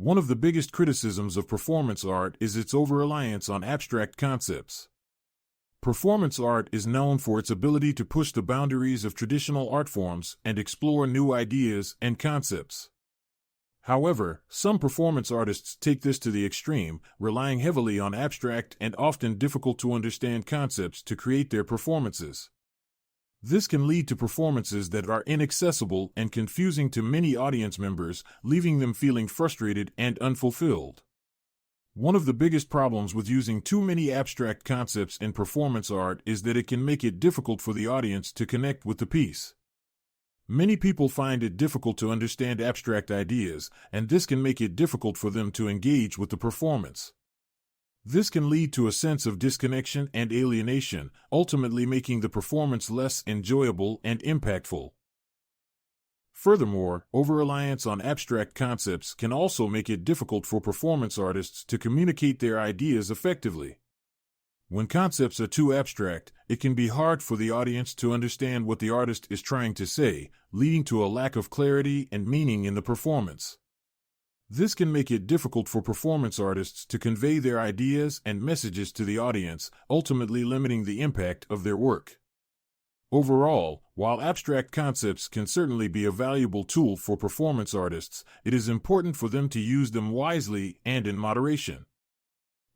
One of the biggest criticisms of performance art is its over-reliance on abstract concepts. Performance art is known for its ability to push the boundaries of traditional art forms and explore new ideas and concepts. However, some performance artists take this to the extreme, relying heavily on abstract and often difficult to understand concepts to create their performances. This can lead to performances that are inaccessible and confusing to many audience members, leaving them feeling frustrated and unfulfilled. One of the biggest problems with using too many abstract concepts in performance art is that it can make it difficult for the audience to connect with the piece. Many people find it difficult to understand abstract ideas, and this can make it difficult for them to engage with the performance. This can lead to a sense of disconnection and alienation, ultimately making the performance less enjoyable and impactful. Furthermore, over-reliance on abstract concepts can also make it difficult for performance artists to communicate their ideas effectively. When concepts are too abstract, it can be hard for the audience to understand what the artist is trying to say, leading to a lack of clarity and meaning in the performance. This can make it difficult for performance artists to convey their ideas and messages to the audience, ultimately limiting the impact of their work. Overall, while abstract concepts can certainly be a valuable tool for performance artists, it is important for them to use them wisely and in moderation.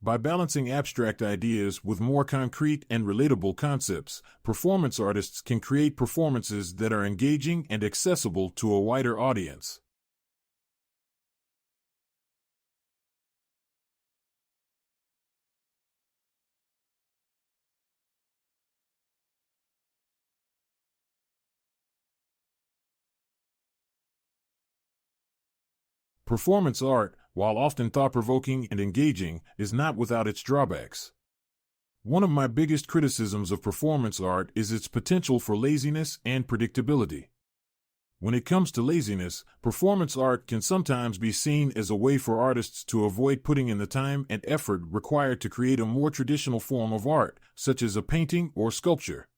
By balancing abstract ideas with more concrete and relatable concepts, performance artists can create performances that are engaging and accessible to a wider audience. Performance art, while often thought-provoking and engaging, is not without its drawbacks. One of my biggest criticisms of performance art is its potential for laziness and predictability. When it comes to laziness, performance art can sometimes be seen as a way for artists to avoid putting in the time and effort required to create a more traditional form of art, such as a painting or sculpture.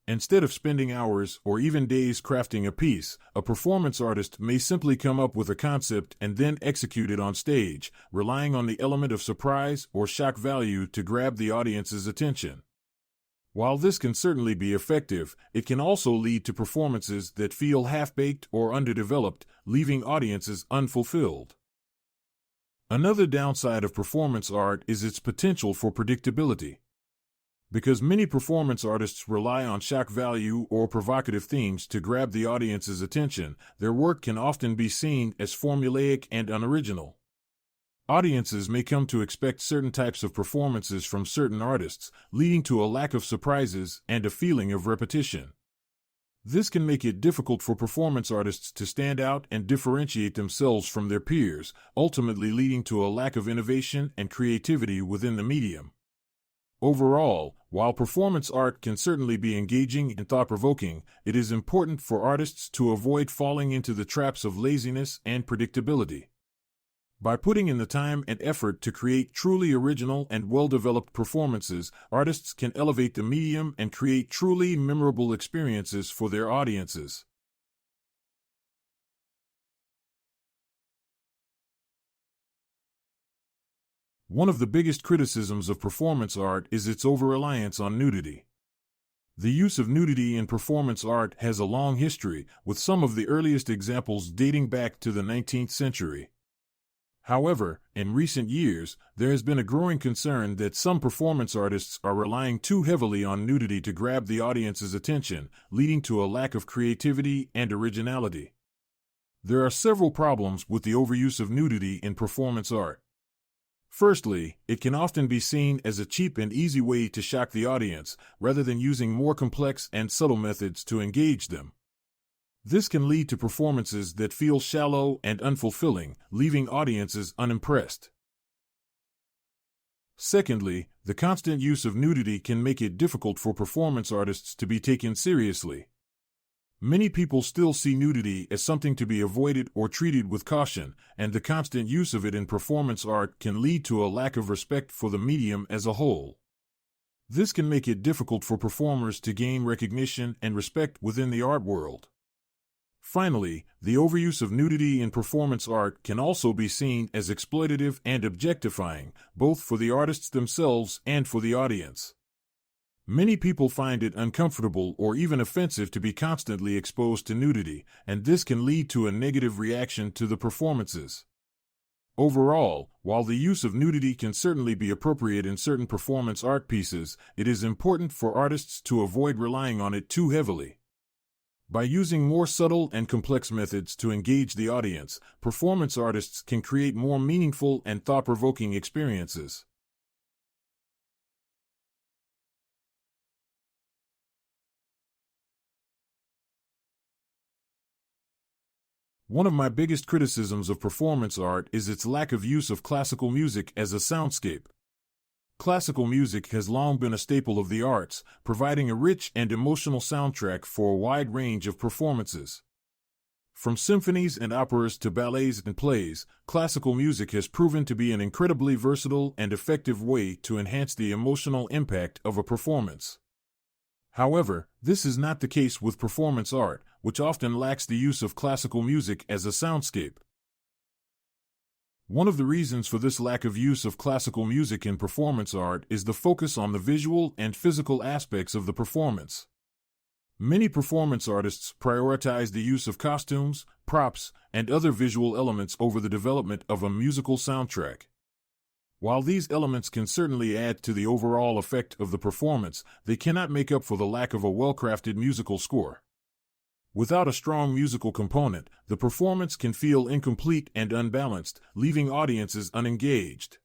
Instead of spending hours or even days crafting a piece, a performance artist may simply come up with a concept and then execute it on stage, relying on the element of surprise or shock value to grab the audience's attention. While this can certainly be effective, it can also lead to performances that feel half-baked or underdeveloped, leaving audiences unfulfilled. Another downside of performance art is its potential for predictability. Because many performance artists rely on shock value or provocative themes to grab the audience's attention, their work can often be seen as formulaic and unoriginal. Audiences may come to expect certain types of performances from certain artists, leading to a lack of surprises and a feeling of repetition. This can make it difficult for performance artists to stand out and differentiate themselves from their peers, ultimately leading to a lack of innovation and creativity within the medium. Overall, while performance art can certainly be engaging and thought-provoking, it is important for artists to avoid falling into the traps of laziness and predictability. By putting in the time and effort to create truly original and well-developed performances, artists can elevate the medium and create truly memorable experiences for their audiences. One of the biggest criticisms of performance art is its over-reliance on nudity. The use of nudity in performance art has a long history, with some of the earliest examples dating back to the 19th century. However, in recent years, there has been a growing concern that some performance artists are relying too heavily on nudity to grab the audience's attention, leading to a lack of creativity and originality. There are several problems with the overuse of nudity in performance art. Firstly, it can often be seen as a cheap and easy way to shock the audience, rather than using more complex and subtle methods to engage them. This can lead to performances that feel shallow and unfulfilling, leaving audiences unimpressed. Secondly, the constant use of nudity can make it difficult for performance artists to be taken seriously. Many people still see nudity as something to be avoided or treated with caution, and the constant use of it in performance art can lead to a lack of respect for the medium as a whole. This can make it difficult for performers to gain recognition and respect within the art world. Finally, the overuse of nudity in performance art can also be seen as exploitative and objectifying, both for the artists themselves and for the audience. Many people find it uncomfortable or even offensive to be constantly exposed to nudity, and this can lead to a negative reaction to the performances. Overall, while the use of nudity can certainly be appropriate in certain performance art pieces, it is important for artists to avoid relying on it too heavily. By using more subtle and complex methods to engage the audience, performance artists can create more meaningful and thought-provoking experiences. One of my biggest criticisms of performance art is its lack of use of classical music as a soundscape. Classical music has long been a staple of the arts, providing a rich and emotional soundtrack for a wide range of performances. From symphonies and operas to ballets and plays, classical music has proven to be an incredibly versatile and effective way to enhance the emotional impact of a performance. However, this is not the case with performance art, which often lacks the use of classical music as a soundscape. One of the reasons for this lack of use of classical music in performance art is the focus on the visual and physical aspects of the performance. Many performance artists prioritize the use of costumes, props, and other visual elements over the development of a musical soundtrack. While these elements can certainly add to the overall effect of the performance, they cannot make up for the lack of a well-crafted musical score. Without a strong musical component, the performance can feel incomplete and unbalanced, leaving audiences unengaged.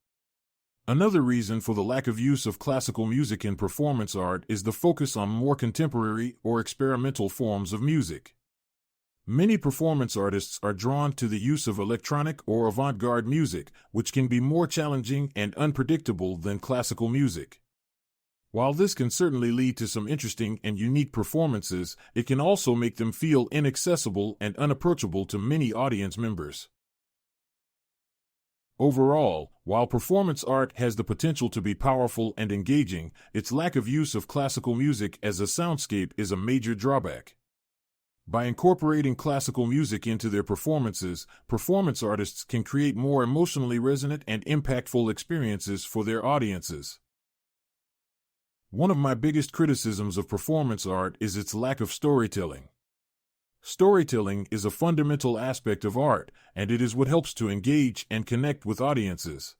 Another reason for the lack of use of classical music in performance art is the focus on more contemporary or experimental forms of music. Many performance artists are drawn to the use of electronic or avant-garde music, which can be more challenging and unpredictable than classical music. While this can certainly lead to some interesting and unique performances, it can also make them feel inaccessible and unapproachable to many audience members. Overall, while performance art has the potential to be powerful and engaging, its lack of use of classical music as a soundscape is a major drawback. By incorporating classical music into their performances, performance artists can create more emotionally resonant and impactful experiences for their audiences. One of my biggest criticisms of performance art is its lack of storytelling. Storytelling is a fundamental aspect of art, and it is what helps to engage and connect with audiences.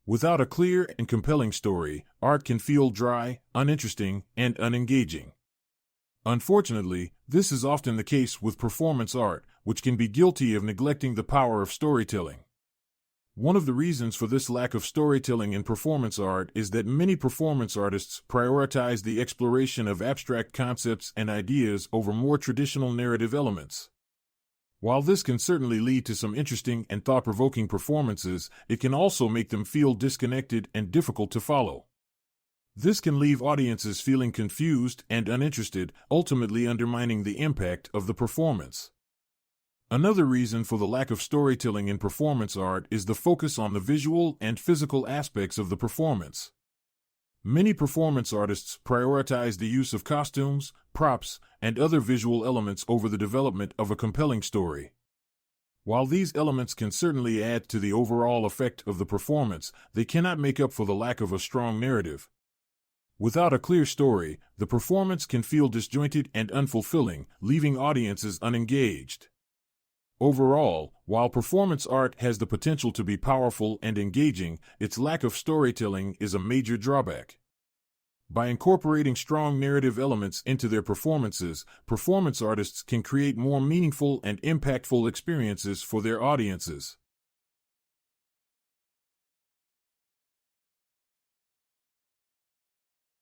Without a clear and compelling story, art can feel dry, uninteresting, and unengaging. Unfortunately, this is often the case with performance art, which can be guilty of neglecting the power of storytelling. One of the reasons for this lack of storytelling in performance art is that many performance artists prioritize the exploration of abstract concepts and ideas over more traditional narrative elements. While this can certainly lead to some interesting and thought-provoking performances, it can also make them feel disconnected and difficult to follow. This can leave audiences feeling confused and uninterested, ultimately undermining the impact of the performance. Another reason for the lack of storytelling in performance art is the focus on the visual and physical aspects of the performance. Many performance artists prioritize the use of costumes, props, and other visual elements over the development of a compelling story. While these elements can certainly add to the overall effect of the performance, they cannot make up for the lack of a strong narrative. Without a clear story, the performance can feel disjointed and unfulfilling, leaving audiences unengaged. Overall, while performance art has the potential to be powerful and engaging, its lack of storytelling is a major drawback. By incorporating strong narrative elements into their performances, performance artists can create more meaningful and impactful experiences for their audiences.